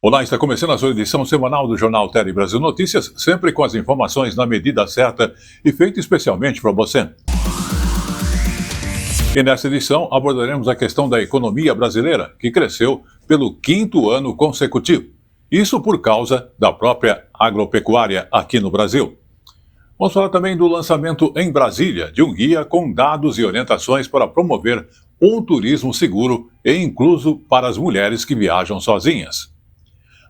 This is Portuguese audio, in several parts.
Olá, está começando a sua edição semanal do Jornal Tele Brasil Notícias, sempre com as informações na medida certa e feito especialmente para você. E nessa edição abordaremos a questão da economia brasileira, que cresceu pelo 5º ano consecutivo. Isso por causa da própria agropecuária aqui no Brasil. Vamos falar também do lançamento em Brasília de um guia com dados e orientações para promover um turismo seguro e incluso para as mulheres que viajam sozinhas.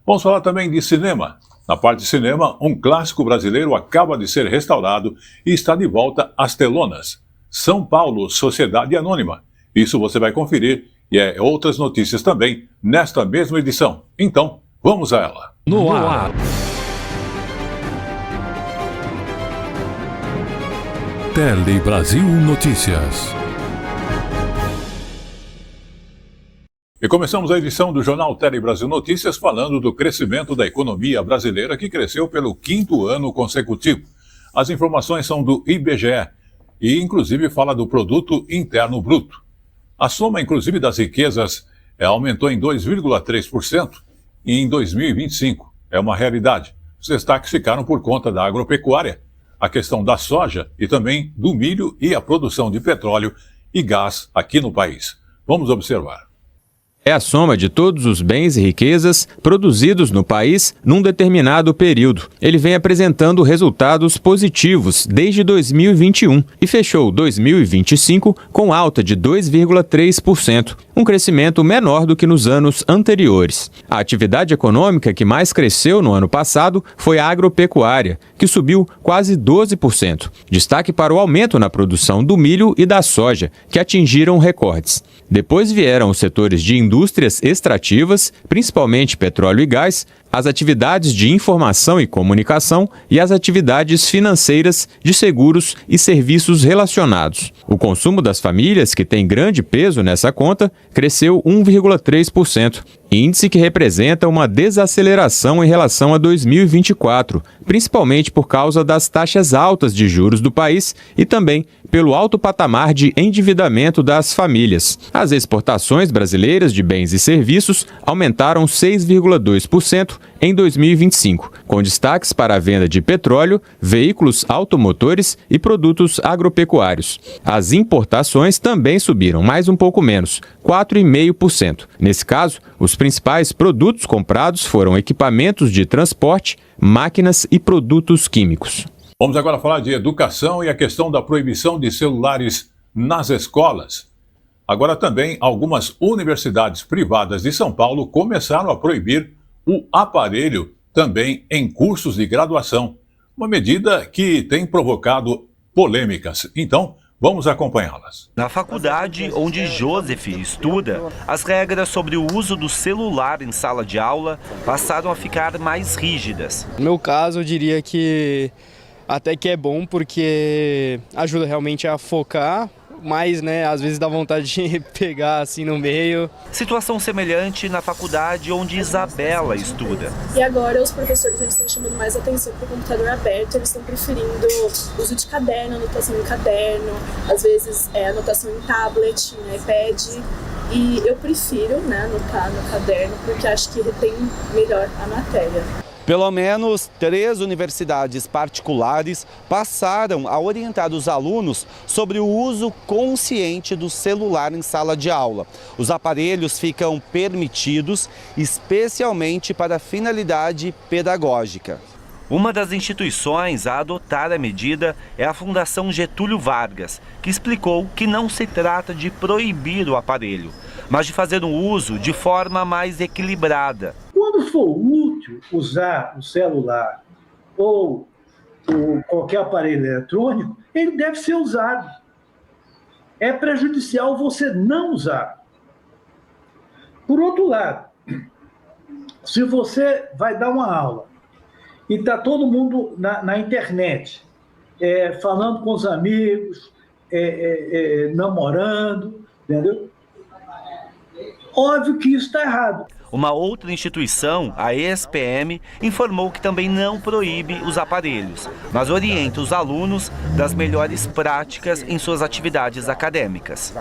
Vamos falar também de cinema. Na parte de cinema, um clássico brasileiro acaba de ser restaurado e está de volta às telonas. São Paulo, Sociedade Anônima. Isso você vai conferir e outras notícias também nesta mesma edição. Então, vamos a ela. No ar. Tele Brasil Notícias. E começamos a edição do Jornal Tele Brasil Notícias falando do crescimento da economia brasileira, que cresceu pelo 5º ano consecutivo. As informações são do IBGE e, inclusive, fala do Produto Interno Bruto. A soma, inclusive, das riquezas aumentou em 2,3% em 2025. É uma realidade. Os destaques ficaram por conta da agropecuária, a questão da soja e também do milho e a produção de petróleo e gás aqui no país. Vamos observar. É a soma de todos os bens e riquezas produzidos no país num determinado período. Ele vem apresentando resultados positivos desde 2021 e fechou 2025 com alta de 2,3%, um crescimento menor do que nos anos anteriores. A atividade econômica que mais cresceu no ano passado foi a agropecuária, que subiu quase 12%. Destaque para o aumento na produção do milho e da soja, que atingiram recordes. Depois vieram os setores de indústrias extrativas, principalmente petróleo e gás, as atividades de informação e comunicação e as atividades financeiras de seguros e serviços relacionados. O consumo das famílias, que tem grande peso nessa conta, cresceu 1,3%, índice que representa uma desaceleração em relação a 2024, principalmente por causa das taxas altas de juros do país e também pelo alto patamar de endividamento das famílias. As exportações brasileiras de bens e serviços aumentaram 6,2% em 2025, com destaques para a venda de petróleo, veículos automotores e produtos agropecuários. As importações também subiram mais um pouco menos, 4,5%. Nesse caso, os principais produtos comprados foram equipamentos de transporte, máquinas e produtos químicos. Vamos agora falar de educação e a questão da proibição de celulares nas escolas. Agora também algumas universidades privadas de São Paulo começaram a proibir o aparelho também em cursos de graduação, uma medida que tem provocado polêmicas. Então, vamos acompanhá-las. Na faculdade onde Joseph estuda, as regras sobre o uso do celular em sala de aula passaram a ficar mais rígidas. No meu caso, eu diria que até que é bom, porque ajuda realmente a focar, mas, às vezes dá vontade de pegar assim no meio. Situação semelhante na faculdade onde Isabela estuda. E agora os professores estão chamando mais atenção para o computador aberto, eles estão preferindo o uso de caderno, anotação em caderno, às vezes anotação em tablet, em iPad. E eu prefiro anotar no caderno, porque acho que retém melhor a matéria. Pelo menos 3 universidades particulares passaram a orientar os alunos sobre o uso consciente do celular em sala de aula. Os aparelhos ficam permitidos especialmente para finalidade pedagógica. Uma das instituições a adotar a medida é a Fundação Getúlio Vargas, que explicou que não se trata de proibir o aparelho, mas de fazer um uso de forma mais equilibrada. Quando for útil usar o celular ou qualquer aparelho eletrônico, ele deve ser usado. É prejudicial você não usar. Por outro lado, se você vai dar uma aula e está todo mundo na internet, falando com os amigos, namorando, entendeu? Óbvio que isso está errado. Uma outra instituição, a ESPM, informou que também não proíbe os aparelhos, mas orienta os alunos das melhores práticas em suas atividades acadêmicas.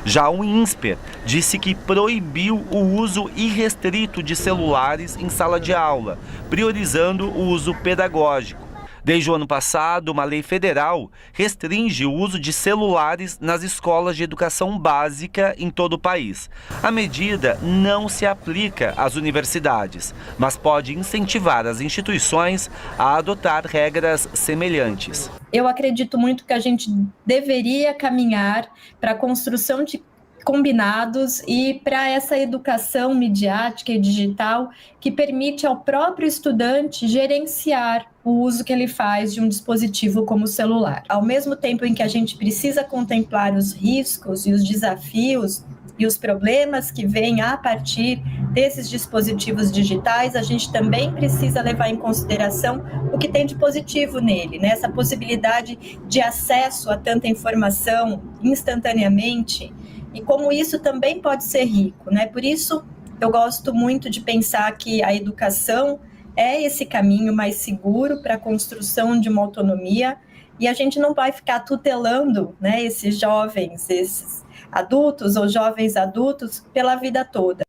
Já o INSPER disse que proibiu o uso irrestrito de celulares em sala de aula, priorizando o uso pedagógico. Desde o ano passado, uma lei federal restringe o uso de celulares nas escolas de educação básica em todo o país. A medida não se aplica às universidades, mas pode incentivar as instituições a adotar regras semelhantes. Eu acredito muito que a gente deveria caminhar para a construção de combinados e para essa educação midiática e digital que permite ao próprio estudante gerenciar o uso que ele faz de um dispositivo como o celular. Ao mesmo tempo em que a gente precisa contemplar os riscos e os desafios e os problemas que vêm a partir desses dispositivos digitais, a gente também precisa levar em consideração o que tem de positivo nele, né? Essa possibilidade de acesso a tanta informação instantaneamente, e como isso também pode ser rico, né? Por isso, eu gosto muito de pensar que a educação é esse caminho mais seguro para a construção de uma autonomia, e a gente não vai ficar tutelando, né, esses jovens, esses adultos ou jovens adultos pela vida toda.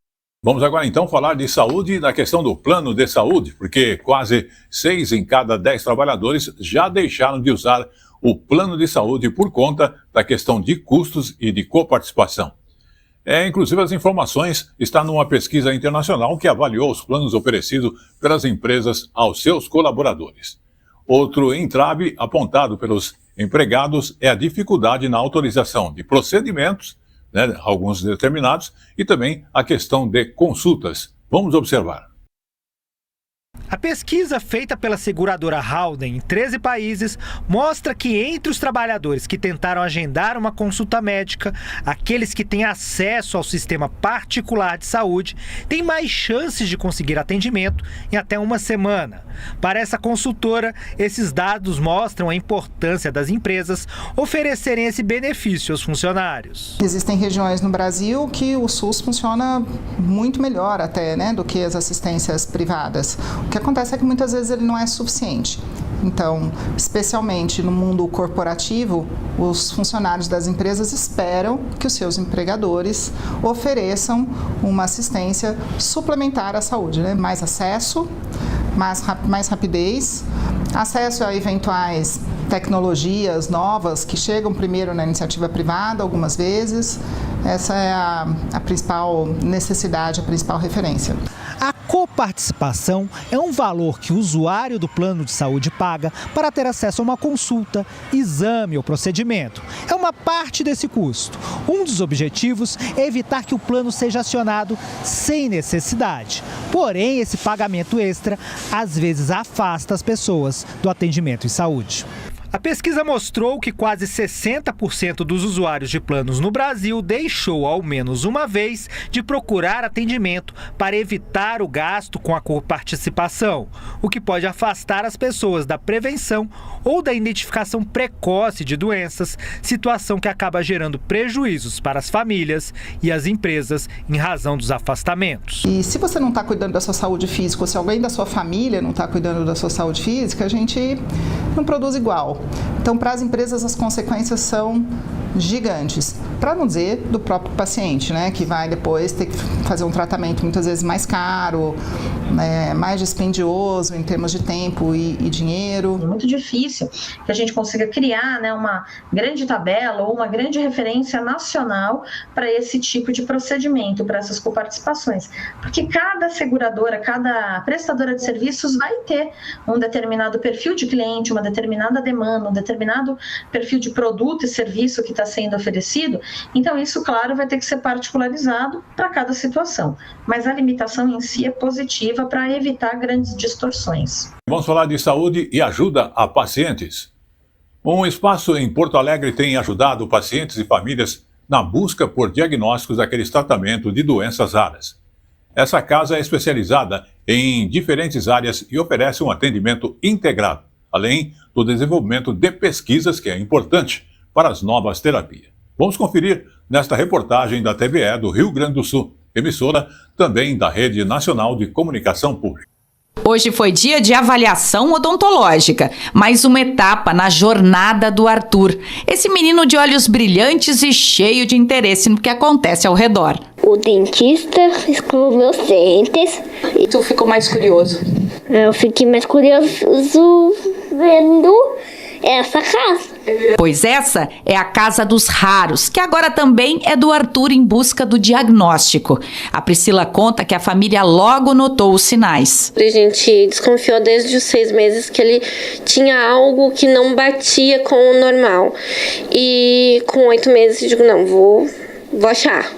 Vamos agora então falar de saúde e da questão do plano de saúde, porque quase 6 em cada 10 trabalhadores já deixaram de usar o plano de saúde por conta da questão de custos e de coparticipação. Inclusive, as informações estão numa pesquisa internacional que avaliou os planos oferecidos pelas empresas aos seus colaboradores. Outro entrave apontado pelos empregados é a dificuldade na autorização de procedimentos, né, alguns determinados, e também a questão de consultas. Vamos observar. A pesquisa feita pela seguradora Howden em 13 países mostra que entre os trabalhadores que tentaram agendar uma consulta médica, aqueles que têm acesso ao sistema particular de saúde têm mais chances de conseguir atendimento em até uma semana. Para essa consultora, esses dados mostram a importância das empresas oferecerem esse benefício aos funcionários. Existem regiões no Brasil que o SUS funciona muito melhor até, né, do que as assistências privadas. O que acontece é que muitas vezes ele não é suficiente. Então, especialmente no mundo corporativo, os funcionários das empresas esperam que os seus empregadores ofereçam uma assistência suplementar à saúde, né? Mais acesso, mais rapidez, acesso a eventuais tecnologias novas que chegam primeiro na iniciativa privada, algumas vezes. Essa é a principal necessidade, a principal referência. A coparticipação é um valor que o usuário do plano de saúde paga para ter acesso a uma consulta, exame ou procedimento. É uma parte desse custo. Um dos objetivos é evitar que o plano seja acionado sem necessidade. Porém, esse pagamento extra às vezes afasta as pessoas do atendimento em saúde. A pesquisa mostrou que quase 60% dos usuários de planos no Brasil deixou ao menos uma vez de procurar atendimento para evitar o gasto com a coparticipação, o que pode afastar as pessoas da prevenção ou da identificação precoce de doenças, situação que acaba gerando prejuízos para as famílias e as empresas em razão dos afastamentos. E se você não está cuidando da sua saúde física, ou se alguém da sua família não está cuidando da sua saúde física, a gente não produz igual. Então, para as empresas, as consequências são gigantes. Para não dizer do próprio paciente, né, que vai depois ter que fazer um tratamento muitas vezes mais caro, mais dispendioso em termos de tempo e dinheiro. É muito difícil que a gente consiga criar, né, uma grande tabela ou uma grande referência nacional para esse tipo de procedimento, para essas coparticipações. Porque cada seguradora, cada prestadora de serviços vai ter um determinado perfil de cliente, uma determinada demanda, um determinado perfil de produto e serviço que está sendo oferecido. Então, isso, claro, vai ter que ser particularizado para cada situação. Mas a limitação em si é positiva para evitar grandes distorções. Vamos falar de saúde e ajuda a pacientes. Um espaço em Porto Alegre tem ajudado pacientes e famílias na busca por diagnósticos daqueles tratamentos de doenças raras. Essa casa é especializada em diferentes áreas e oferece um atendimento integrado, além do desenvolvimento de pesquisas, que é importante para as novas terapias. Vamos conferir nesta reportagem da TVE do Rio Grande do Sul. emissora também da Rede Nacional de Comunicação Pública. Hoje foi dia de avaliação odontológica, mais uma etapa na jornada do Arthur. Esse menino de olhos brilhantes e cheio de interesse no que acontece ao redor. O dentista escovou meus dentes. E tu ficou mais curioso? Eu fiquei mais curioso vendo essa casa. Pois essa é a Casa dos Raros, que agora também é do Arthur em busca do diagnóstico. A Priscila conta que a família logo notou os sinais. A gente desconfiou desde os 6 meses que ele tinha algo que não batia com o normal. E com 8 meses eu digo, não, vou achar.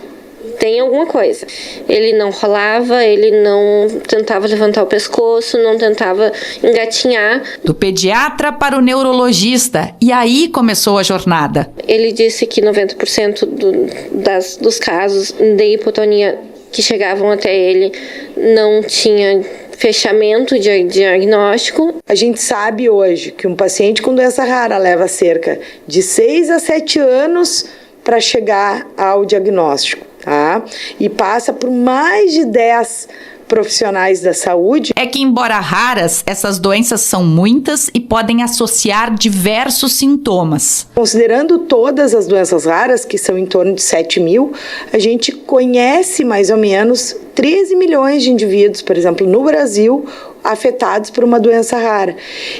Tem alguma coisa. Ele não rolava, ele não tentava levantar o pescoço, não tentava engatinhar. Do pediatra para o neurologista, e aí começou a jornada. Ele disse que 90% dos casos de hipotonia que chegavam até ele não tinha fechamento de diagnóstico. A gente sabe hoje que um paciente com doença rara leva cerca de 6 a 7 anos para chegar ao diagnóstico, tá? E passa por mais de 10 profissionais da saúde. É que, embora raras, essas doenças são muitas e podem associar diversos sintomas. Considerando todas as doenças raras, que são em torno de 7 mil, a gente conhece mais ou menos 13 milhões de indivíduos, por exemplo, no Brasil, afetados por uma doença rara.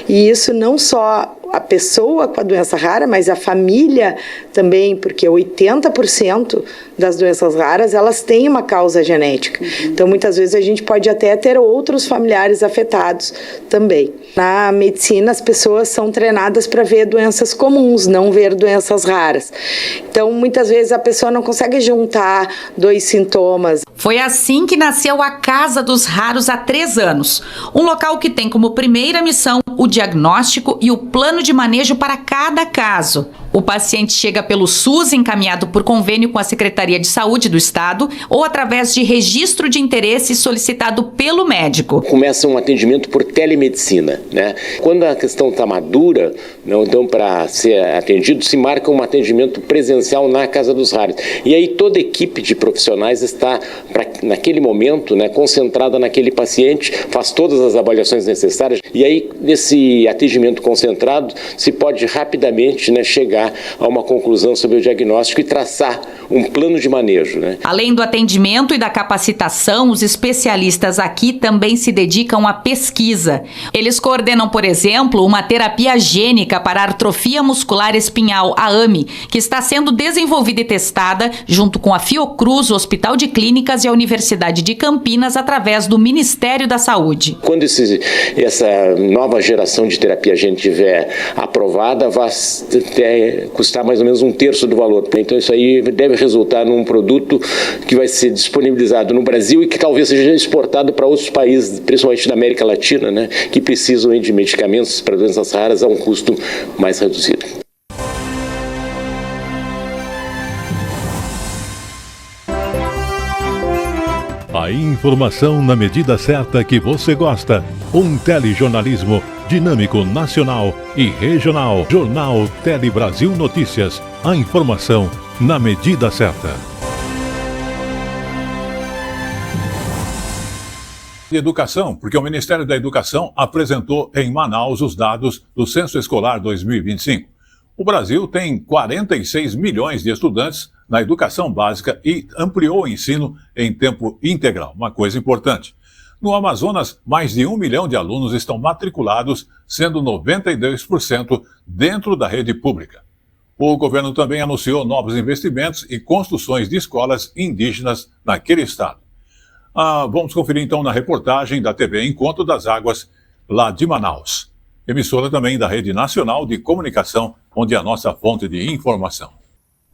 E isso não só a pessoa com a doença rara, mas a família também, porque 80% das doenças raras, elas têm uma causa genética. Então, muitas vezes a gente pode até ter outros familiares afetados também. Na medicina, as pessoas são treinadas para ver doenças comuns, não ver doenças raras. Então, muitas vezes a pessoa não consegue juntar 2 sintomas. Foi assim que nasceu a Casa dos Raros há 3 anos. Um local que tem como primeira missão o diagnóstico e o plano de manejo para cada caso. O paciente chega pelo SUS, encaminhado por convênio com a Secretaria de Saúde do Estado, ou através de registro de interesse solicitado pelo médico. Começa um atendimento por telemedicina, né? Quando a questão está madura, então para ser atendido, se marca um atendimento presencial na Casa dos Raros. E aí toda a equipe de profissionais está, naquele momento, né, concentrada naquele paciente, faz todas as avaliações necessárias. E aí, nesse atendimento concentrado, se pode rapidamente, né, chegar a uma conclusão sobre o diagnóstico e traçar um plano de manejo, né? Além do atendimento e da capacitação, os especialistas aqui também se dedicam à pesquisa. Eles coordenam, por exemplo, uma terapia gênica para a atrofia muscular espinhal, a AME, que está sendo desenvolvida e testada junto com a Fiocruz, o Hospital de Clínicas e a Universidade de Campinas, através do Ministério da Saúde. Quando essa nova geração de terapia gênica estiver aprovada, vai custar mais ou menos 1/3 do valor. Então isso aí deve resultar num produto que vai ser disponibilizado no Brasil e que talvez seja exportado para outros países, principalmente da América Latina, né, que precisam de medicamentos para doenças raras a um custo mais reduzido. A informação na medida certa que você gosta. Um telejornalismo dinâmico, nacional e regional. Jornal Tele Brasil Notícias. A informação na medida certa. De educação, porque o Ministério da Educação apresentou em Manaus os dados do Censo Escolar 2025. O Brasil tem 46 milhões de estudantes na educação básica e ampliou o ensino em tempo integral, uma coisa importante. No Amazonas, mais de 1 milhão de alunos estão matriculados, sendo 92% dentro da rede pública. O governo também anunciou novos investimentos e construções de escolas indígenas naquele estado. Vamos conferir então na reportagem da TV Encontro das Águas, lá de Manaus. Emissora também da Rede Nacional de Comunicação, onde é a nossa fonte de informação.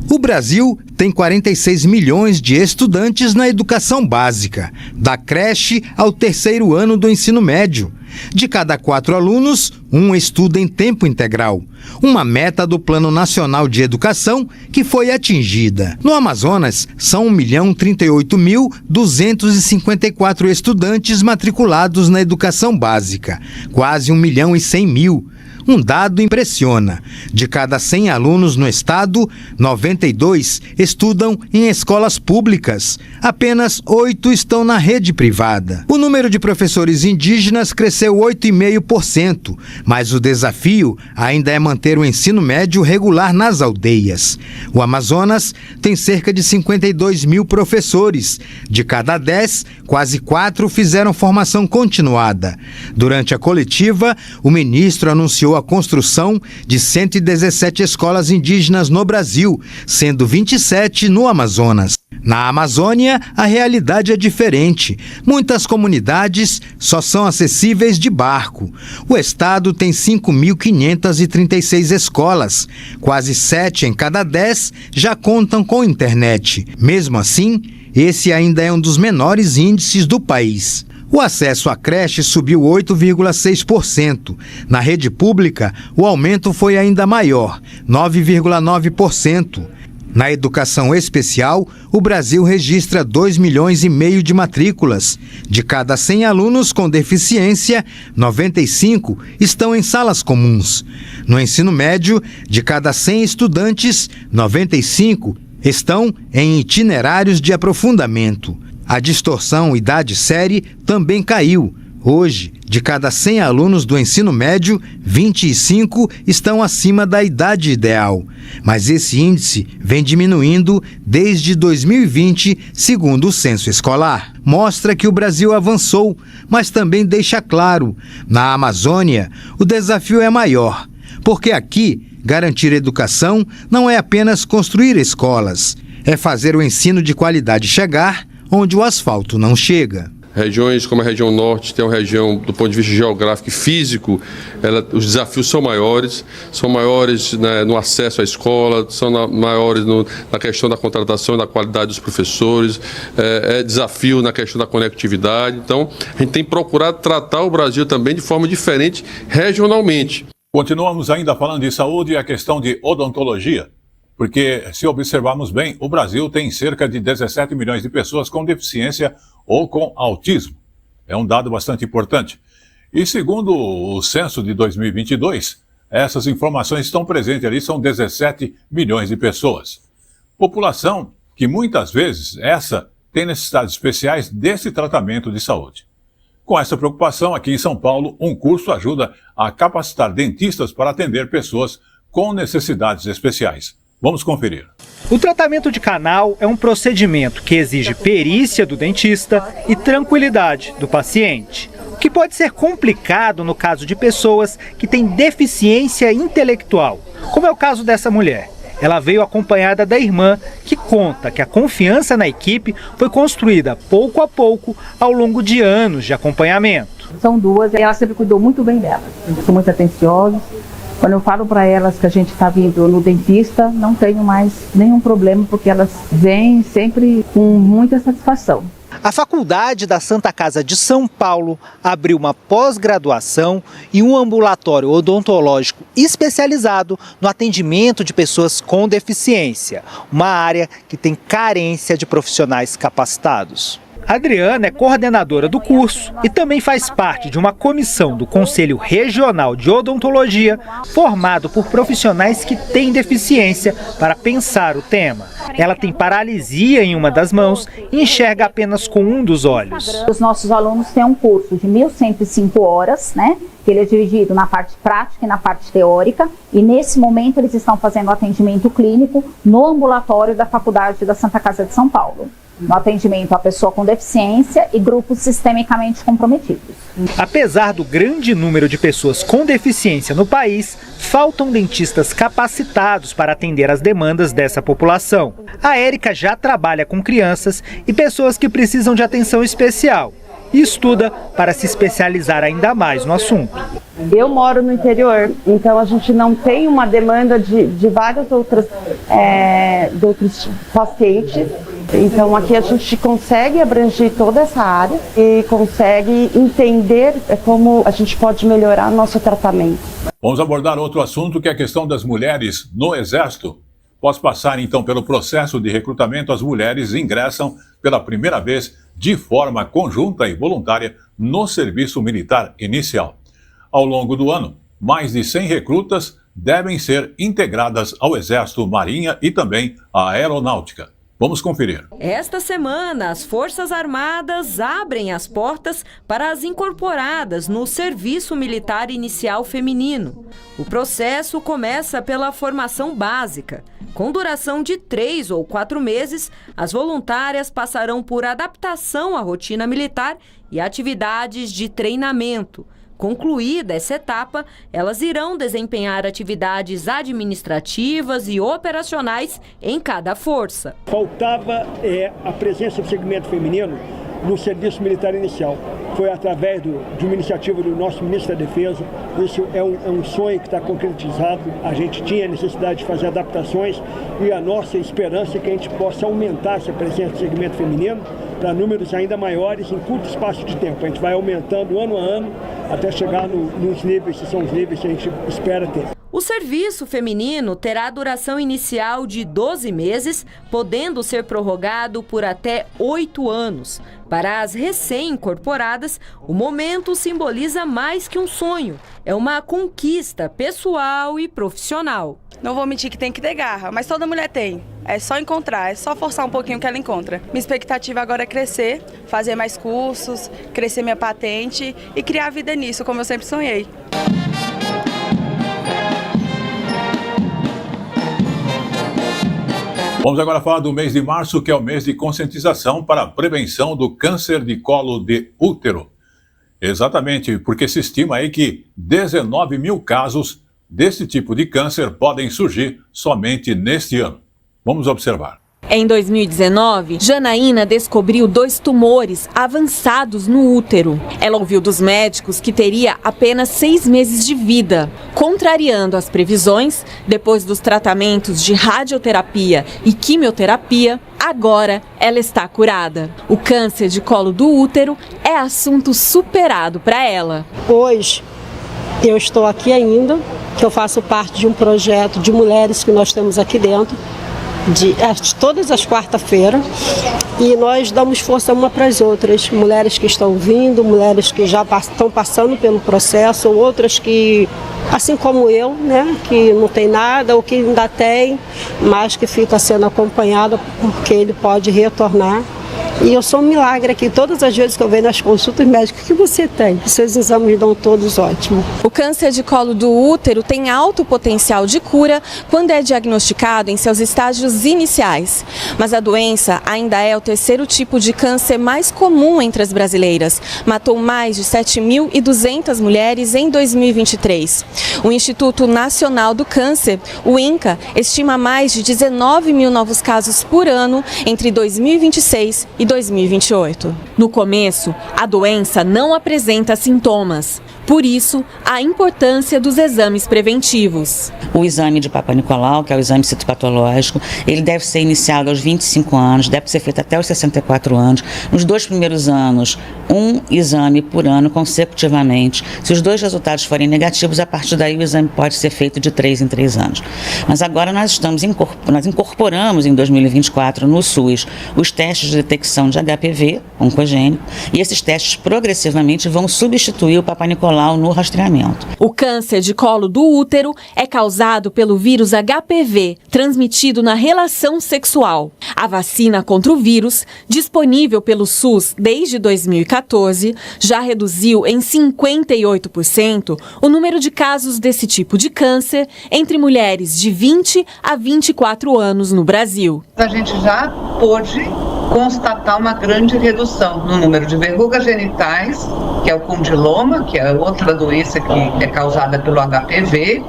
O Brasil tem 46 milhões de estudantes na educação básica, da creche ao 3º ano do ensino médio. De cada 4 alunos, 1 estuda em tempo integral. Uma meta do Plano Nacional de Educação que foi atingida. No Amazonas, são 1.038.254 estudantes matriculados na educação básica, quase 1.100.000. Um dado impressiona. De cada 100 alunos no estado, 92 estudam em escolas públicas. Apenas 8 estão na rede privada. O número de professores indígenas cresceu 8,5%, mas o desafio ainda é manter o ensino médio regular nas aldeias. O Amazonas tem cerca de 52 mil professores. De cada 10, quase 4 fizeram formação continuada. Durante a coletiva, o ministro anunciou a construção de 117 escolas indígenas no Brasil, sendo 27 no Amazonas. Na Amazônia, a realidade é diferente. Muitas comunidades só são acessíveis de barco. O estado tem 5.536 escolas. Quase 7 em cada 10 já contam com internet. Mesmo assim, esse ainda é um dos menores índices do país. O acesso à creche subiu 8,6%. Na rede pública, o aumento foi ainda maior, 9,9%. Na educação especial, o Brasil registra 2,5 milhões de matrículas. De cada 100 alunos com deficiência, 95 estão em salas comuns. No ensino médio, de cada 100 estudantes, 95 estão em itinerários de aprofundamento. A distorção idade-série também caiu. Hoje, de cada 100 alunos do ensino médio, 25 estão acima da idade ideal. Mas esse índice vem diminuindo desde 2020, segundo o censo escolar. Mostra que o Brasil avançou, mas também deixa claro, na Amazônia, o desafio é maior. Porque aqui, garantir educação não é apenas construir escolas, é fazer o ensino de qualidade chegar onde o asfalto não chega. Regiões como a região norte tem uma região, do ponto de vista geográfico e físico, os desafios são maiores né, no acesso à escola, são maiores na questão da contratação e da qualidade dos professores, desafio na questão da conectividade. Então, a gente tem procurado tratar o Brasil também de forma diferente regionalmente. Continuamos ainda falando de saúde e a questão de odontologia. Porque, se observarmos bem, o Brasil tem cerca de 17 milhões de pessoas com deficiência ou com autismo. É um dado bastante importante. E segundo o censo de 2022, essas informações estão presentes ali, são 17 milhões de pessoas. População que muitas vezes tem necessidades especiais desse tratamento de saúde. Com essa preocupação, aqui em São Paulo, um curso ajuda a capacitar dentistas para atender pessoas com necessidades especiais. Vamos conferir. O tratamento de canal é um procedimento que exige perícia do dentista e tranquilidade do paciente, o que pode ser complicado no caso de pessoas que têm deficiência intelectual, como é o caso dessa mulher. Ela veio acompanhada da irmã, que conta que a confiança na equipe foi construída pouco a pouco ao longo de anos de acompanhamento. São duas, ela sempre cuidou muito bem dela, são muito atenciosos. Quando eu falo para elas que a gente está vindo no dentista, não tenho mais nenhum problema, porque elas vêm sempre com muita satisfação. A Faculdade da Santa Casa de São Paulo abriu uma pós-graduação e um ambulatório odontológico especializado no atendimento de pessoas com deficiência, uma área que tem carência de profissionais capacitados. Adriana é coordenadora do curso e também faz parte de uma comissão do Conselho Regional de Odontologia, formado por profissionais que têm deficiência, para pensar o tema. Ela tem paralisia em uma das mãos e enxerga apenas com um dos olhos. Os nossos alunos têm um curso de 1.105 horas, né? Que ele é dividido na parte prática e na parte teórica, e nesse momento eles estão fazendo atendimento clínico no ambulatório da Faculdade da Santa Casa de São Paulo, no atendimento à pessoa com deficiência e grupos sistemicamente comprometidos. Apesar do grande número de pessoas com deficiência no país, faltam dentistas capacitados para atender as demandas dessa população. A Érica já trabalha com crianças e pessoas que precisam de atenção especial e estuda para se especializar ainda mais no assunto. Eu moro no interior, então a gente não tem uma demanda de vários outros pacientes. Então aqui a gente consegue abranger toda essa área e consegue entender como a gente pode melhorar nosso tratamento. Vamos abordar outro assunto, que é a questão das mulheres no Exército. Após passar então pelo processo de recrutamento, as mulheres ingressam pela primeira vez de forma conjunta e voluntária no serviço militar inicial. Ao longo do ano, mais de 100 recrutas devem ser integradas ao Exército, Marinha e também à Aeronáutica. Vamos conferir. Esta semana, as Forças Armadas abrem as portas para as incorporadas no Serviço Militar Inicial Feminino. O processo começa pela formação básica. Com duração de 3 ou 4 meses, as voluntárias passarão por adaptação à rotina militar e atividades de treinamento. Concluída essa etapa, elas irão desempenhar atividades administrativas e operacionais em cada força. Faltava a presença do segmento feminino no Serviço Militar Inicial. Foi através de uma iniciativa do nosso Ministro da Defesa. Isso é um sonho que está concretizado. A gente tinha necessidade de fazer adaptações e a nossa esperança é que a gente possa aumentar essa presença do segmento feminino para números ainda maiores em curto espaço de tempo. A gente vai aumentando ano a ano até chegar nos níveis que são os níveis que a gente espera ter. O serviço feminino terá duração inicial de 12 meses, podendo ser prorrogado por até 8 anos. Para as recém-incorporadas, o momento simboliza mais que um sonho. É uma conquista pessoal e profissional. Não vou mentir que tem que ter garra, mas toda mulher tem. É só encontrar, é só forçar um pouquinho que ela encontra. Minha expectativa agora é crescer, fazer mais cursos, crescer minha patente e criar a vida nisso, como eu sempre sonhei. Vamos agora falar do mês de março, que é o mês de conscientização para a prevenção do câncer de colo de útero. Exatamente, porque se estima aí que 19 mil casos desse tipo de câncer podem surgir somente neste ano. Vamos observar. Em 2019, Janaína descobriu 2 tumores avançados no útero. Ela ouviu dos médicos que teria apenas 6 meses de vida. Contrariando as previsões, depois dos tratamentos de radioterapia e quimioterapia, agora ela está curada. O câncer de colo do útero é assunto superado para ela. Hoje, eu estou aqui ainda, que eu faço parte de um projeto de mulheres que nós temos aqui dentro, de todas as quarta-feiras, e nós damos força uma para as outras, mulheres que estão vindo, mulheres que já estão passando pelo processo, outras que, assim como eu, né, que não tem nada ou que ainda tem, mas que fica sendo acompanhada porque ele pode retornar. E eu sou um milagre aqui, todas as vezes que eu venho nas consultas médicas, o que você tem? Seus exames dão todos ótimos. O câncer de colo do útero tem alto potencial de cura quando é diagnosticado em seus estágios iniciais. Mas a doença ainda é o 3º tipo de câncer mais comum entre as brasileiras. Matou mais de 7.200 mulheres em 2023. O Instituto Nacional do Câncer, o INCA, estima mais de 19 mil novos casos por ano entre 2026 e 2028. No começo, a doença não apresenta sintomas. Por isso, a importância dos exames preventivos. O exame de Papa Nicolau, que é o exame citopatológico, ele deve ser iniciado aos 25 anos, deve ser feito até os 64 anos. Nos 2 primeiros anos, um exame por ano consecutivamente. Se os 2 resultados forem negativos, a partir daí o exame pode ser feito de 3 em 3 anos. Mas agora nós incorporamos em 2024 no SUS os testes de detecção de HPV oncogênico, e esses testes progressivamente vão substituir o Papa Nicolau no rastreamento. O câncer de colo do útero é causado pelo vírus HPV, transmitido na relação sexual. A vacina contra o vírus, disponível pelo SUS desde 2014, já reduziu em 58% o número de casos desse tipo de câncer entre mulheres de 20 a 24 anos no Brasil. A gente já pôde constatar uma grande redução no número de verrugas genitais, que é o condiloma, que é outra doença que é causada pelo HPV,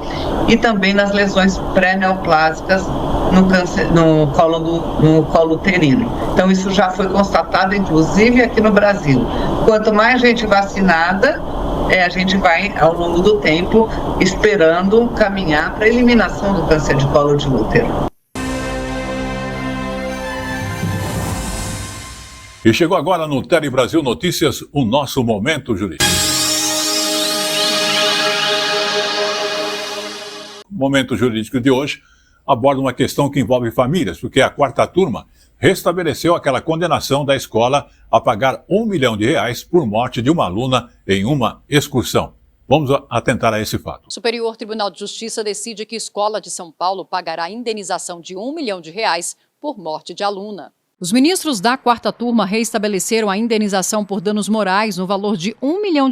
e também nas lesões pré-neoplásicas no câncer, no colo uterino. Então isso já foi constatado, inclusive aqui no Brasil. Quanto mais gente vacinada, a gente vai, ao longo do tempo, esperando caminhar para a eliminação do câncer de colo de útero. E chegou agora no Tele Brasil Notícias, o nosso Momento Jurídico. O Momento Jurídico de hoje aborda uma questão que envolve famílias, porque a 4ª turma restabeleceu aquela condenação da escola a pagar R$1 milhão por morte de uma aluna em uma excursão. Vamos atentar a esse fato. O Superior Tribunal de Justiça decide que Escola de São Paulo pagará indenização de R$1 milhão por morte de aluna. Os ministros da 4ª turma reestabeleceram a indenização por danos morais no valor de R$1 milhão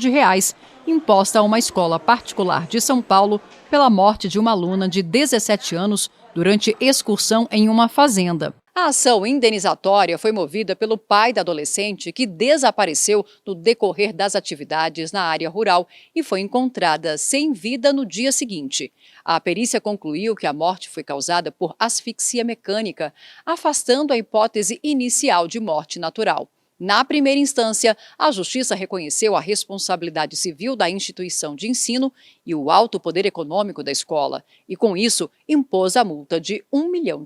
imposta a uma escola particular de São Paulo pela morte de uma aluna de 17 anos durante excursão em uma fazenda. A ação indenizatória foi movida pelo pai da adolescente que desapareceu no decorrer das atividades na área rural e foi encontrada sem vida no dia seguinte. A perícia concluiu que a morte foi causada por asfixia mecânica, afastando a hipótese inicial de morte natural. Na primeira instância, a Justiça reconheceu a responsabilidade civil da instituição de ensino e o alto poder econômico da escola, e com isso impôs a multa de R$1 milhão.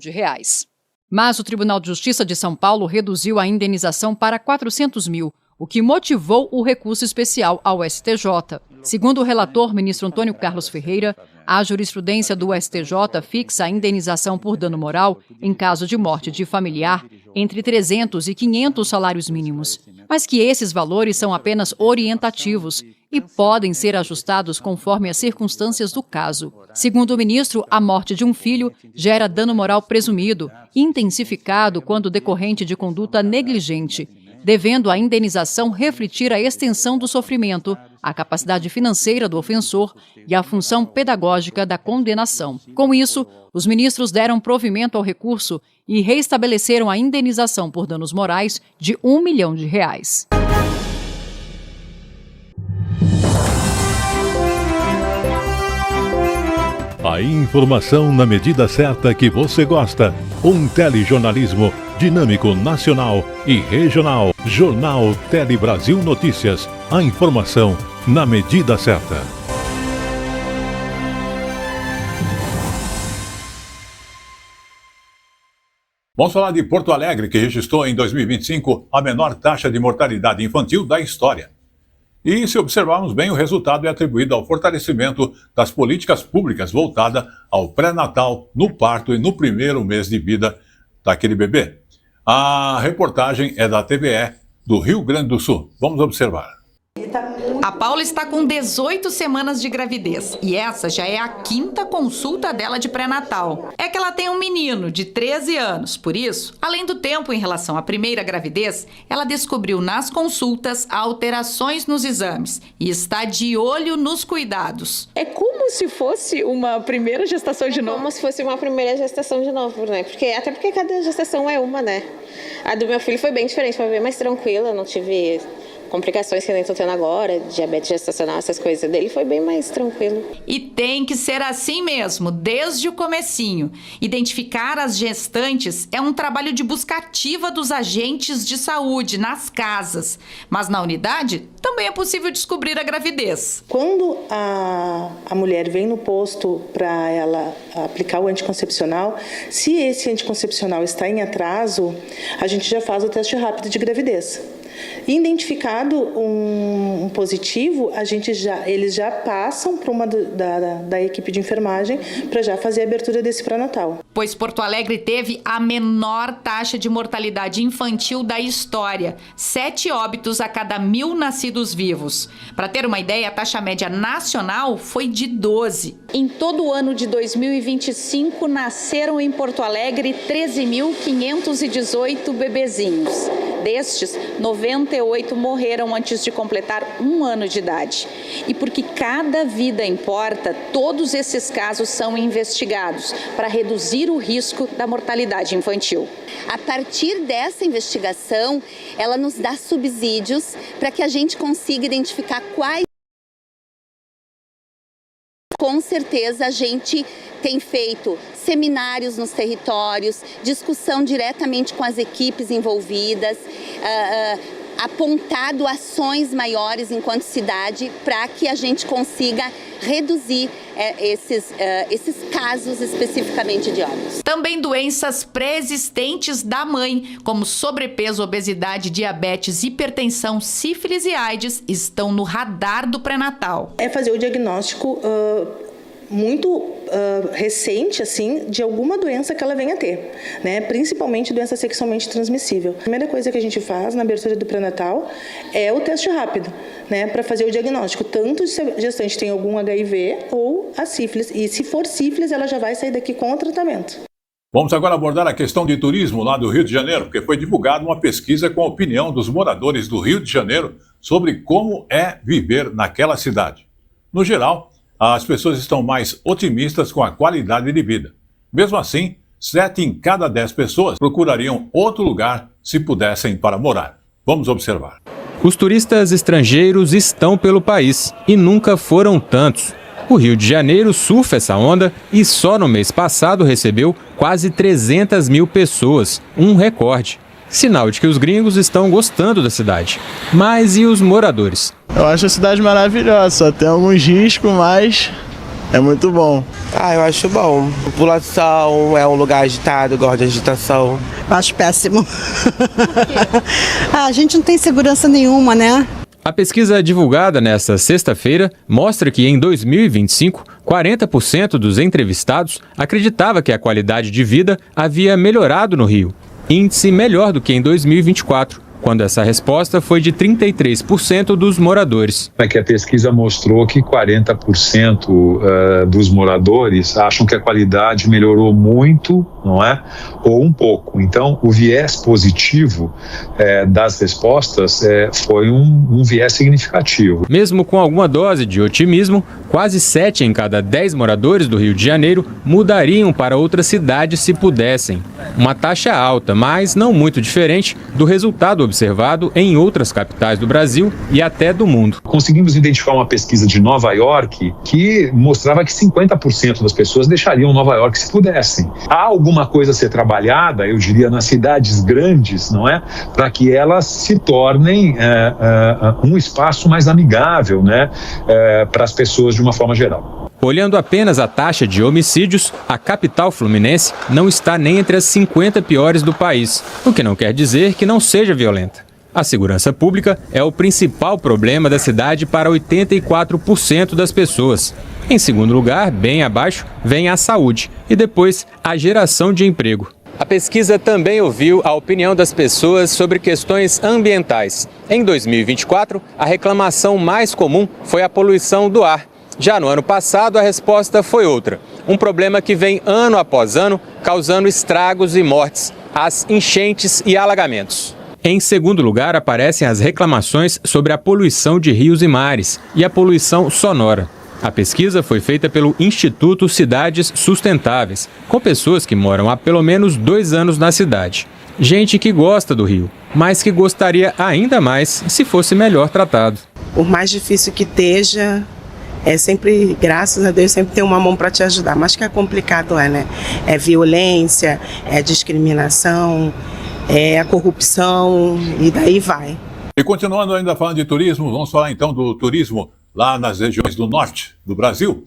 Mas o Tribunal de Justiça de São Paulo reduziu a indenização para 400 mil, o que motivou o recurso especial ao STJ. Segundo o relator, ministro Antônio Carlos Ferreira, a jurisprudência do STJ fixa a indenização por dano moral em caso de morte de familiar entre 300 e 500 salários mínimos, mas que esses valores são apenas orientativos e podem ser ajustados conforme as circunstâncias do caso. Segundo o ministro, a morte de um filho gera dano moral presumido, intensificado quando decorrente de conduta negligente, devendo a indenização refletir a extensão do sofrimento, a capacidade financeira do ofensor e a função pedagógica da condenação. Com isso, os ministros deram provimento ao recurso e reestabeleceram a indenização por danos morais de R$1 milhão. A informação na medida certa que você gosta. Um telejornalismo dinâmico, nacional e regional. Jornal Tele Brasil Notícias. A informação na medida certa. Vamos falar de Porto Alegre, que registrou em 2025 a menor taxa de mortalidade infantil da história. E, se observarmos bem, o resultado é atribuído ao fortalecimento das políticas públicas voltada ao pré-natal, no parto e no primeiro mês de vida daquele bebê. A reportagem é da TVE do Rio Grande do Sul. Vamos observar. A Paula está com 18 semanas de gravidez e essa já é a 5ª consulta dela de pré-natal. É que ela tem um menino de 13 anos, por isso, além do tempo em relação à primeira gravidez, ela descobriu nas consultas alterações nos exames e está de olho nos cuidados. É como se fosse uma primeira gestação de novo? Como se fosse uma primeira gestação de novo, né? Até porque cada gestação é uma, né? A do meu filho foi bem diferente, foi bem mais tranquila, não tive complicações que eu nem estou tendo agora, diabetes gestacional, essas coisas dele, foi bem mais tranquilo. E tem que ser assim mesmo, desde o comecinho. Identificar as gestantes é um trabalho de busca ativa dos agentes de saúde nas casas. Mas na unidade, também é possível descobrir a gravidez. Quando a mulher vem no posto para ela aplicar o anticoncepcional, se esse anticoncepcional está em atraso, a gente já faz o teste rápido de gravidez. Identificado um positivo, eles já passam para uma da equipe de enfermagem para já fazer a abertura desse pré-natal. Pois Porto Alegre teve a menor taxa de mortalidade infantil da história, 7 óbitos a cada 1.000 nascidos vivos. Para ter uma ideia, a taxa média nacional foi de 12. Em todo o ano de 2025, nasceram em Porto Alegre 13.518 bebezinhos. Destes, 98 morreram antes de completar 1 ano de idade. E porque cada vida importa, todos esses casos são investigados para reduzir o risco da mortalidade infantil. A partir dessa investigação, ela nos dá subsídios para que a gente consiga identificar quais. Com certeza a gente tem feito seminários nos territórios, discussão diretamente com as equipes envolvidas, apontado ações maiores enquanto cidade para que a gente consiga reduzir esses casos especificamente de óbitos. Também doenças pré-existentes da mãe, como sobrepeso, obesidade, diabetes, hipertensão, sífilis e AIDS, estão no radar do pré-natal. É fazer o diagnóstico muito recente, assim, de alguma doença que ela venha a ter, né? Principalmente doença sexualmente transmissível. A primeira coisa que a gente faz na abertura do pré-natal é o teste rápido, né? Para fazer o diagnóstico, tanto se a gestante tem algum HIV ou a sífilis. E se for sífilis, ela já vai sair daqui com o tratamento. Vamos agora abordar a questão de turismo lá do Rio de Janeiro, porque foi divulgada uma pesquisa com a opinião dos moradores do Rio de Janeiro sobre como é viver naquela cidade. No geral, as pessoas estão mais otimistas com a qualidade de vida. Mesmo assim, 7 em cada 10 pessoas procurariam outro lugar se pudessem para morar. Vamos observar. Os turistas estrangeiros estão pelo país e nunca foram tantos. O Rio de Janeiro surfa essa onda e só no mês passado recebeu quase 300 mil pessoas, um recorde. Sinal de que os gringos estão gostando da cidade. Mas e os moradores? Eu acho a cidade maravilhosa, só tem alguns riscos, mas é muito bom. Eu acho bom. População, é um lugar agitado, gosto de agitação. Eu acho péssimo. A gente não tem segurança nenhuma, né? A pesquisa divulgada nesta sexta-feira mostra que em 2025, 40% dos entrevistados acreditava que a qualidade de vida havia melhorado no Rio. Índice melhor do que em 2024, quando essa resposta foi de 33% dos moradores. É que a pesquisa mostrou que 40% dos moradores acham que a qualidade melhorou muito, não é? Ou um pouco. Então, o viés positivo das respostas foi um viés significativo. Mesmo com alguma dose de otimismo, quase 7 em cada 10 moradores do Rio de Janeiro mudariam para outra cidade se pudessem. Uma taxa alta, mas não muito diferente do resultado observado em outras capitais do Brasil e até do mundo. Conseguimos identificar uma pesquisa de Nova York que mostrava que 50% das pessoas deixariam Nova York se pudessem. Há alguma coisa a ser trabalhada, eu diria, nas cidades grandes, não é? Para que elas se tornem um espaço mais amigável, né? Para as pessoas de uma forma geral. Olhando apenas a taxa de homicídios, a capital fluminense não está nem entre as 50 piores do país, o que não quer dizer que não seja violenta. A segurança pública é o principal problema da cidade para 84% das pessoas. Em segundo lugar, bem abaixo, vem a saúde e depois a geração de emprego. A pesquisa também ouviu a opinião das pessoas sobre questões ambientais. Em 2024, a reclamação mais comum foi a poluição do ar. Já no ano passado, a resposta foi outra. Um problema que vem ano após ano, causando estragos e mortes, as enchentes e alagamentos. Em segundo lugar, aparecem as reclamações sobre a poluição de rios e mares e a poluição sonora. A pesquisa foi feita pelo Instituto Cidades Sustentáveis, com pessoas que moram há pelo menos 2 anos na cidade. Gente que gosta do Rio, mas que gostaria ainda mais se fosse melhor tratado. Por mais difícil que esteja, sempre, graças a Deus, sempre tem uma mão para te ajudar. Mas que é complicado, né? É violência, é discriminação, é a corrupção e daí vai. E continuando ainda falando de turismo, vamos falar então do turismo lá nas regiões do norte do Brasil,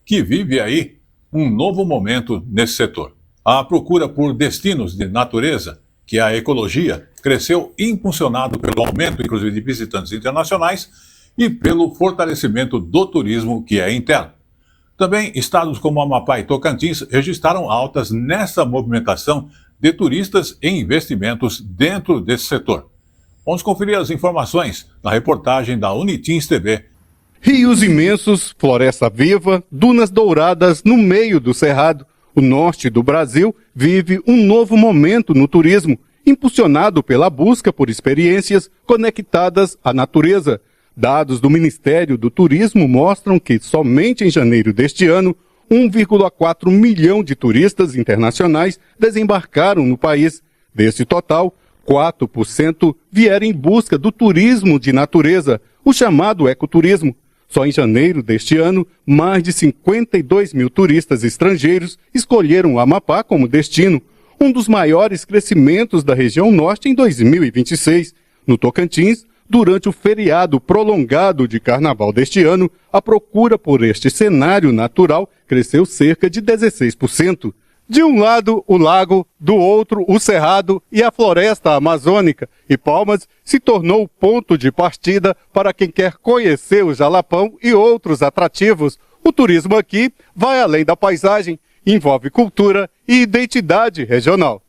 que vive aí um novo momento nesse setor. A procura por destinos de natureza, que é a ecologia, cresceu impulsionado pelo aumento, inclusive, de visitantes internacionais e pelo fortalecimento do turismo, que é interno. Também estados como Amapá e Tocantins registraram altas nessa movimentação de turistas e investimentos dentro desse setor. Vamos conferir as informações na reportagem da Unitins TV. Rios imensos, floresta viva, dunas douradas no meio do cerrado. O norte do Brasil vive um novo momento no turismo, impulsionado pela busca por experiências conectadas à natureza. Dados do Ministério do Turismo mostram que somente em janeiro deste ano, 1,4 milhão de turistas internacionais desembarcaram no país. Desse total, 4% vieram em busca do turismo de natureza, o chamado ecoturismo. Só em janeiro deste ano, mais de 52 mil turistas estrangeiros escolheram o Amapá como destino, um dos maiores crescimentos da região norte em 2026. No Tocantins, durante o feriado prolongado de carnaval deste ano, a procura por este cenário natural cresceu cerca de 16%. De um lado, o lago, do outro, o cerrado e a floresta amazônica. E Palmas se tornou o ponto de partida para quem quer conhecer o Jalapão e outros atrativos. O turismo aqui vai além da paisagem, envolve cultura e identidade regional.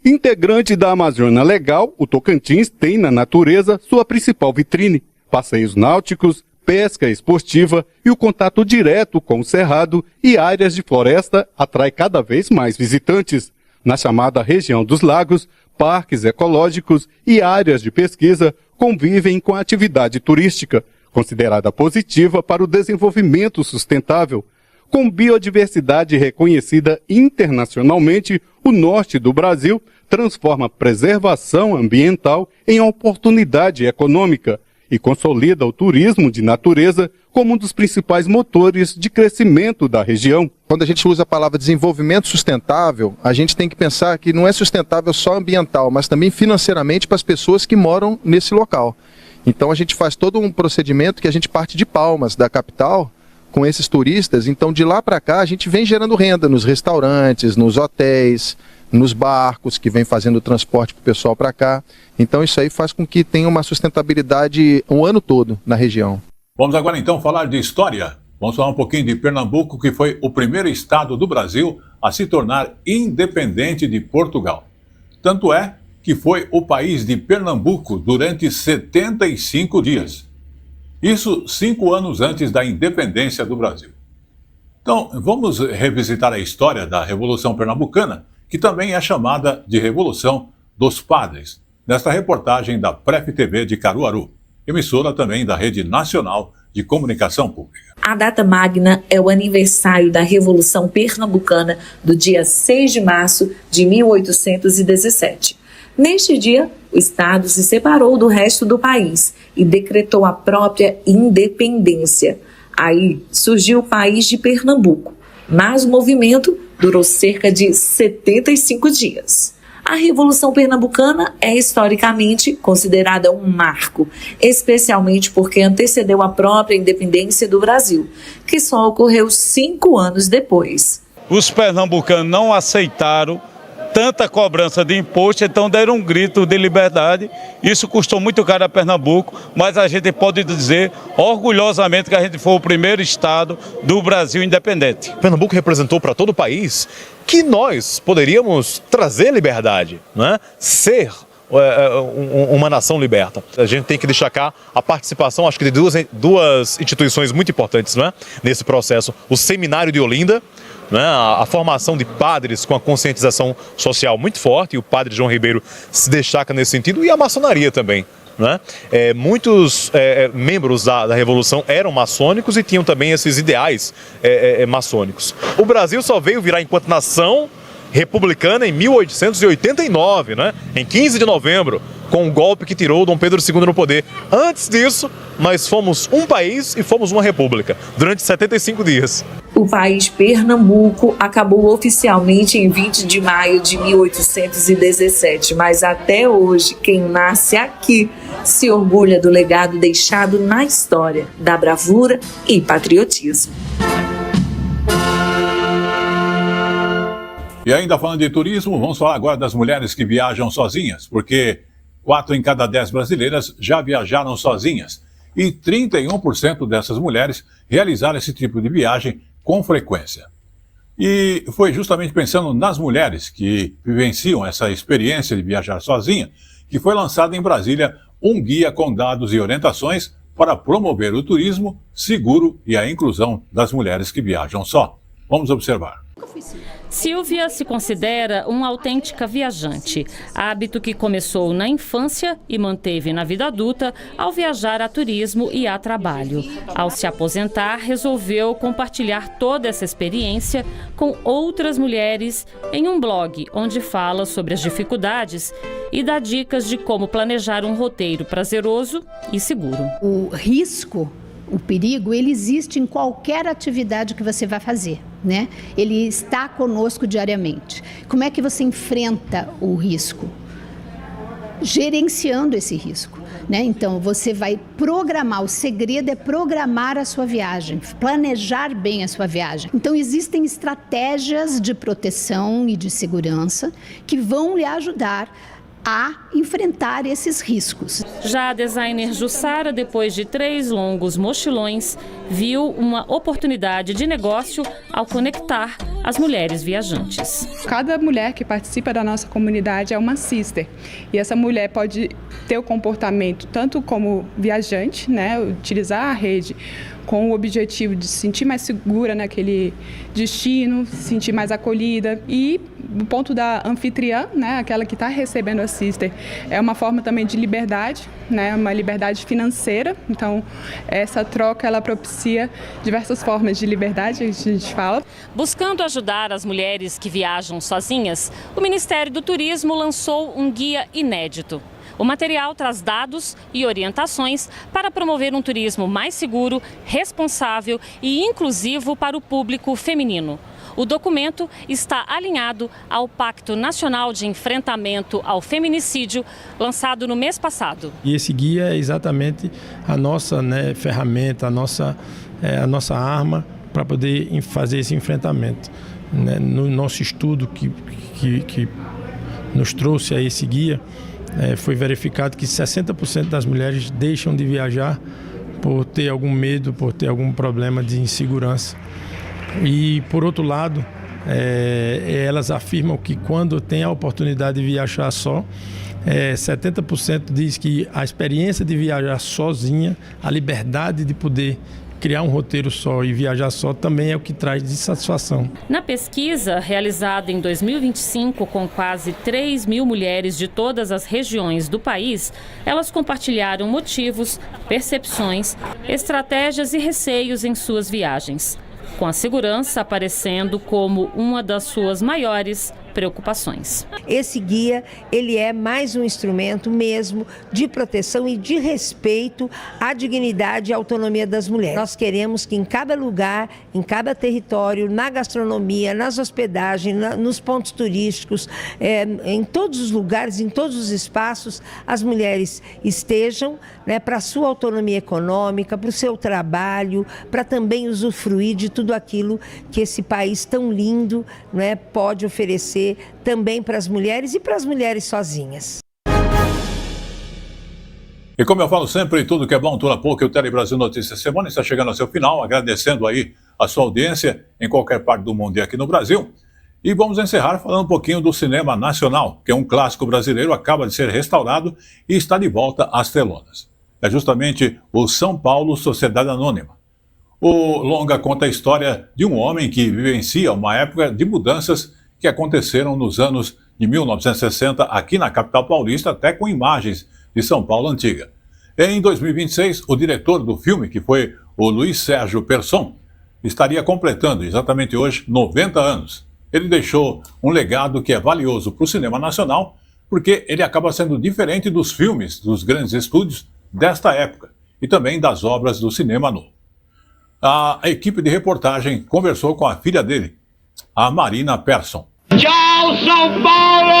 Integrante da Amazônia Legal, o Tocantins tem na natureza sua principal vitrine: passeios náuticos, pesca esportiva e o contato direto com o cerrado e áreas de floresta atrai cada vez mais visitantes. Na chamada região dos lagos, parques ecológicos e áreas de pesquisa convivem com a atividade turística, considerada positiva para o desenvolvimento sustentável. Com biodiversidade reconhecida internacionalmente, o norte do Brasil transforma preservação ambiental em oportunidade econômica e consolida o turismo de natureza como um dos principais motores de crescimento da região. Quando a gente usa a palavra desenvolvimento sustentável, a gente tem que pensar que não é sustentável só ambiental, mas também financeiramente para as pessoas que moram nesse local. Então a gente faz todo um procedimento que a gente parte de Palmas, da capital, com esses turistas. Então de lá para cá a gente vem gerando renda nos restaurantes, nos hotéis, nos barcos que vem fazendo o transporte para o pessoal para cá. Então isso aí faz com que tenha uma sustentabilidade o ano todo na região. Vamos agora então falar de história. Vamos falar um pouquinho de Pernambuco, que foi o primeiro estado do Brasil a se tornar independente de Portugal. Tanto é que foi o país de Pernambuco durante 75 dias. Isso 5 anos antes da independência do Brasil. Então, vamos revisitar a história da Revolução Pernambucana, que também é chamada de Revolução dos Padres, nesta reportagem da Pref TV de Caruaru, emissora também da Rede Nacional de Comunicação Pública. A data magna é o aniversário da Revolução Pernambucana do dia 6 de março de 1817. Neste dia, o Estado se separou do resto do país e decretou a própria independência. Aí surgiu o país de Pernambuco, mas o movimento durou cerca de 75 dias. A Revolução Pernambucana é historicamente considerada um marco, especialmente porque antecedeu a própria independência do Brasil, que só ocorreu 5 anos depois. Os pernambucanos não aceitaram tanta cobrança de imposto, então deram um grito de liberdade. Isso custou muito caro a Pernambuco, mas a gente pode dizer orgulhosamente que a gente foi o primeiro estado do Brasil independente. Pernambuco representou para todo o país que nós poderíamos trazer liberdade, né? Ser uma nação liberta. A gente tem que destacar a participação, acho que de duas instituições muito importantes, né? Nesse processo. O Seminário de Olinda, né, a formação de padres com a conscientização social muito forte, e o padre João Ribeiro se destaca nesse sentido, e a maçonaria também. Né? Muitos membros da Revolução eram maçônicos e tinham também esses ideais maçônicos. O Brasil só veio virar enquanto nação republicana em 1889, né? Em 15 de novembro, com o golpe que tirou Dom Pedro II no poder. Antes disso, nós fomos um país e fomos uma república, durante 75 dias. O país Pernambuco acabou oficialmente em 20 de maio de 1817, mas até hoje quem nasce aqui se orgulha do legado deixado na história, da bravura e patriotismo. E ainda falando de turismo, vamos falar agora das mulheres que viajam sozinhas, porque 4 em cada 10 brasileiras já viajaram sozinhas. E 31% dessas mulheres realizaram esse tipo de viagem com frequência. E foi justamente pensando nas mulheres que vivenciam essa experiência de viajar sozinha, que foi lançado em Brasília um guia com dados e orientações para promover o turismo seguro e a inclusão das mulheres que viajam só. Vamos observar. Silvia se considera uma autêntica viajante, hábito que começou na infância e manteve na vida adulta ao viajar a turismo e a trabalho. Ao se aposentar, resolveu compartilhar toda essa experiência com outras mulheres em um blog, onde fala sobre as dificuldades e dá dicas de como planejar um roteiro prazeroso e seguro. O risco, o perigo, ele existe em qualquer atividade que você vai fazer, né? Ele está conosco diariamente. Como é que você enfrenta o risco? Gerenciando esse risco, né? Então, você vai programar, o segredo é programar a sua viagem, planejar bem a sua viagem. Então, existem estratégias de proteção e de segurança que vão lhe ajudar a enfrentar esses riscos. Já a designer Jussara, depois de 3 longos mochilões, viu uma oportunidade de negócio ao conectar as mulheres viajantes. Cada mulher que participa da nossa comunidade é uma sister. E essa mulher pode ter o comportamento tanto como viajante, né, utilizar a rede com o objetivo de se sentir mais segura naquele destino, se sentir mais acolhida. E do ponto da anfitriã, né, aquela que está recebendo a sister, é uma forma também de liberdade, né, uma liberdade financeira. Então, essa troca ela propicia diversas formas de liberdade, a gente fala. Buscando ajudar as mulheres que viajam sozinhas, o Ministério do Turismo lançou um guia inédito. O material traz dados e orientações para promover um turismo mais seguro, responsável e inclusivo para o público feminino. O documento está alinhado ao Pacto Nacional de Enfrentamento ao Feminicídio, lançado no mês passado. E esse guia é exatamente a nossa ferramenta, a nossa arma para poder fazer esse enfrentamento. No nosso estudo que nos trouxe a esse guia, foi verificado que 60% das mulheres deixam de viajar por ter algum medo, por ter algum problema de insegurança. E, por outro lado, elas afirmam que quando tem a oportunidade de viajar só, 70% diz que a experiência de viajar sozinha, a liberdade de poder criar um roteiro só e viajar só também é o que traz de satisfação. Na pesquisa, realizada em 2025 com quase 3.000 mulheres de todas as regiões do país, elas compartilharam motivos, percepções, estratégias e receios em suas viagens, com a segurança aparecendo como uma das suas maiores preocupações. Esse guia, ele é mais um instrumento mesmo de proteção e de respeito à dignidade e à autonomia das mulheres. Nós queremos que em cada lugar, em cada território, na gastronomia, nas hospedagens, nos pontos turísticos, em todos os lugares, em todos os espaços, as mulheres estejam, né, para a sua autonomia econômica, para o seu trabalho, para também usufruir de tudo aquilo que esse país tão lindo, né, pode oferecer também para as mulheres e para as mulheres sozinhas. E como eu falo sempre, tudo que é bom dura pouco. O Tele Brasil Notícias Semana está chegando ao seu final, agradecendo aí a sua audiência em qualquer parte do mundo e aqui no Brasil. E vamos encerrar falando um pouquinho do cinema nacional, que é um clássico brasileiro, acaba de ser restaurado e está de volta às telonas. É justamente o São Paulo Sociedade Anônima. O longa conta a história de um homem que vivencia uma época de mudanças que aconteceram nos anos de 1960 aqui na capital paulista, até com imagens de São Paulo antiga. Em 2026, o diretor do filme, que foi o Luiz Sérgio Persson, estaria completando exatamente hoje 90 anos. Ele deixou um legado que é valioso para o cinema nacional, porque ele acaba sendo diferente dos filmes dos grandes estúdios desta época e também das obras do cinema novo. A equipe de reportagem conversou com a filha dele, a Marina Persson. Tchau, São Paulo!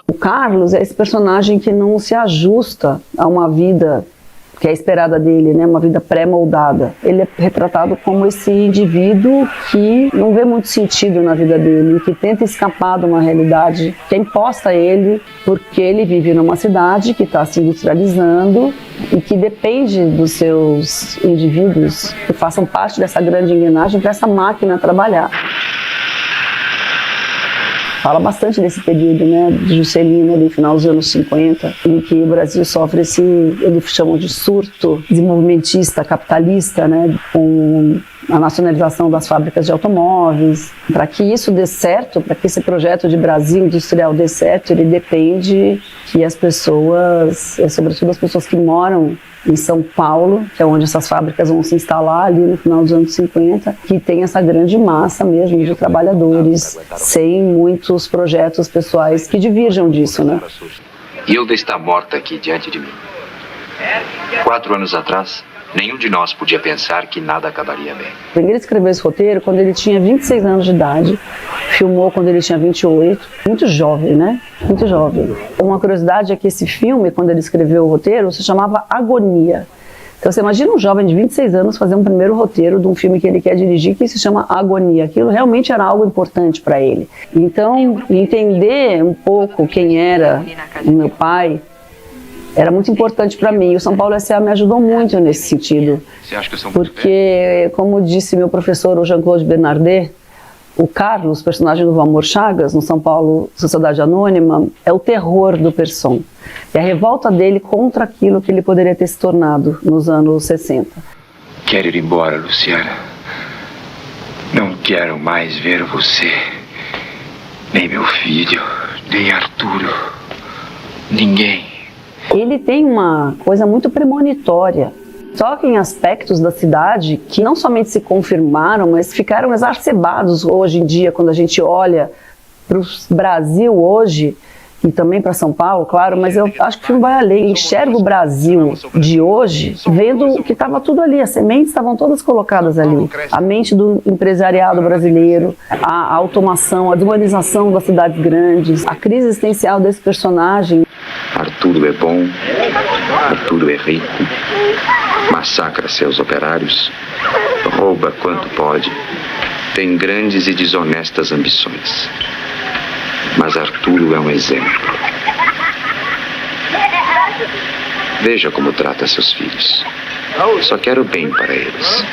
O Carlos é esse personagem que não se ajusta a uma vida que é esperada dele, né? Uma vida pré-moldada. Ele é retratado como esse indivíduo que não vê muito sentido na vida dele, que tenta escapar de uma realidade que é imposta a ele, porque ele vive numa cidade que está se industrializando e que depende dos seus indivíduos que façam parte dessa grande engrenagem para essa máquina trabalhar. Fala bastante desse período, né, de Juscelino, ali, final dos anos 50, em que o Brasil sofre esse, eles chamam de surto desenvolvimentista, capitalista, né, com a nacionalização das fábricas de automóveis. Para que isso dê certo, para que esse projeto de Brasil industrial dê certo, ele depende que as pessoas, sobretudo as pessoas que moram em São Paulo, que é onde essas fábricas vão se instalar ali no final dos anos 50, que tem essa grande massa mesmo de trabalhadores, sem muitos projetos pessoais que divirjam disso, né? Hilda está morta aqui diante de mim. 4 anos atrás, nenhum de nós podia pensar que nada acabaria bem. Ele escreveu esse roteiro quando ele tinha 26 anos de idade, filmou quando ele tinha 28, muito jovem, né? Muito jovem. Uma curiosidade é que esse filme, quando ele escreveu o roteiro, se chamava Agonia. Então você imagina um jovem de 26 anos fazer um primeiro roteiro de um filme que ele quer dirigir, que se chama Agonia. Aquilo realmente era algo importante para ele. Então, entender um pouco quem era o meu pai era muito importante para mim. O São Paulo S.A. me ajudou muito nesse sentido. Porque, como disse meu professor, o Jean-Claude Bernardet, o Carlos, personagem do Valmor Chagas, no São Paulo Sociedade Anônima, é o terror do person. É a revolta dele contra aquilo que ele poderia ter se tornado nos anos 60. Quero ir embora, Luciana. Não quero mais ver você. Nem meu filho, nem Arturo. Ninguém. Ele tem uma coisa muito premonitória. Toca em aspectos da cidade que não somente se confirmaram, mas ficaram exacerbados hoje em dia, quando a gente olha para o Brasil hoje, e também para São Paulo, claro, mas eu acho que o filme vai além. Enxerga o Brasil de hoje, vendo que estava tudo ali, as sementes estavam todas colocadas ali. A mente do empresariado brasileiro, a automação, a desumanização das cidades grandes, a crise existencial desse personagem. Arturo é bom, Arturo é rico, massacra seus operários, rouba quanto pode, tem grandes e desonestas ambições. Mas Arturo é um exemplo. Veja como trata seus filhos. Só quer o bem para eles.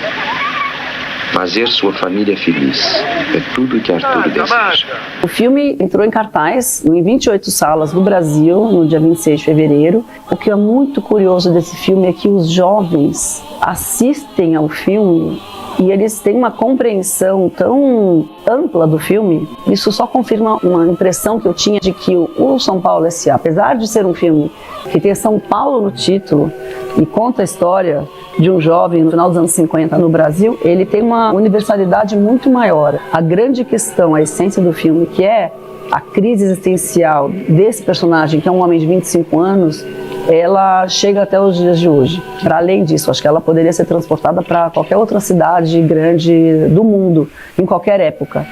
Fazer sua família feliz é tudo que Arturo deseja. O filme entrou em cartaz em 28 salas do Brasil no dia 26 de fevereiro. O que é muito curioso desse filme é que os jovens assistem ao filme e eles têm uma compreensão tão ampla do filme. Isso só confirma uma impressão que eu tinha de que o São Paulo S.A., apesar de ser um filme que tem São Paulo no título e conta a história de um jovem no final dos anos 50 no Brasil, ele tem uma universalidade muito maior. A grande questão, a essência do filme, que é a crise existencial desse personagem, que é um homem de 25 anos, ela chega até os dias de hoje. Para além disso, acho que ela poderia ser transportada para qualquer outra cidade grande do mundo, em qualquer época.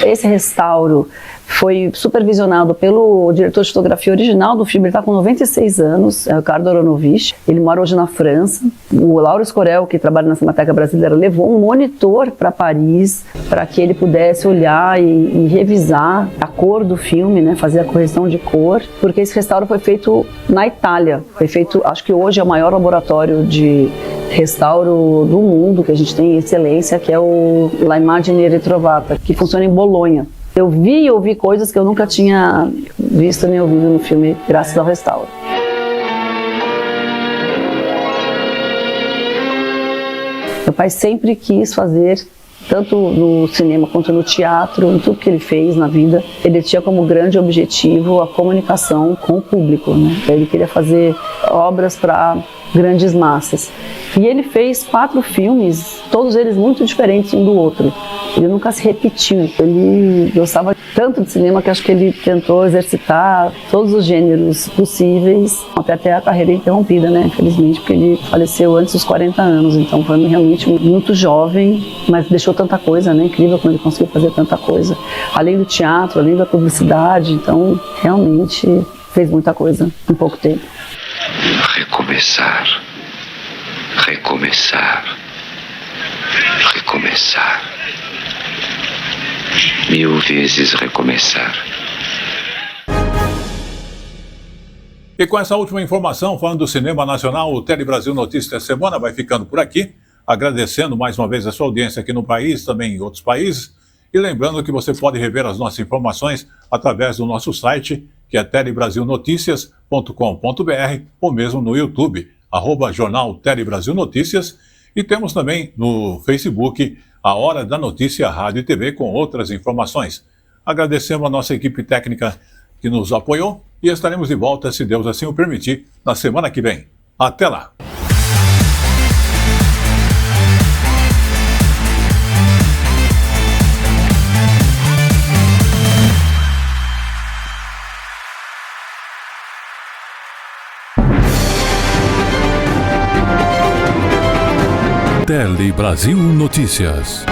Esse restauro foi supervisionado pelo diretor de fotografia original do filme. Ele está com 96 anos, é o Ricardo Aronovich. Ele mora hoje na França. O Lauro Escorel, que trabalha na Cinemateca Brasileira, levou um monitor para Paris para que ele pudesse olhar e revisar a cor do filme, né, fazer a correção de cor, porque esse restauro foi feito na Itália. Foi feito, acho que hoje é o maior laboratório de restauro do mundo que a gente tem em excelência, que é o La Immagine Ritrovata, que funciona em Bolonha. Eu vi e ouvi coisas que eu nunca tinha visto nem ouvido no filme, graças ao restauro. Meu pai sempre quis fazer, tanto no cinema quanto no teatro, em tudo que ele fez na vida, ele tinha como grande objetivo a comunicação com o público, né? Ele queria fazer obras para grandes massas. E ele fez 4 filmes, todos eles muito diferentes um do outro. Ele nunca se repetiu. Ele gostava tanto de cinema que acho que ele tentou exercitar todos os gêneros possíveis, até ter a carreira interrompida, né? Infelizmente, porque ele faleceu antes dos 40 anos. Então foi realmente muito jovem, mas deixou tanta coisa, né? Incrível como ele conseguiu fazer tanta coisa. Além do teatro, além da publicidade. Então, realmente fez muita coisa em pouco tempo. Recomeçar. Recomeçar. Recomeçar. 1000 vezes recomeçar. E com essa última informação, falando do cinema nacional, o Tele Brasil Notícias da Semana vai ficando por aqui, agradecendo mais uma vez a sua audiência aqui no país, também em outros países, e lembrando que você pode rever as nossas informações através do nosso site, que é telebrasilnoticias.com.br, ou mesmo no YouTube, @jornal Tele Brasil Notícias, e temos também no Facebook a Hora da Notícia Rádio e TV com outras informações. Agradecemos a nossa equipe técnica que nos apoiou e estaremos de volta, se Deus assim o permitir, na semana que vem. Até lá! Tele Brasil Notícias.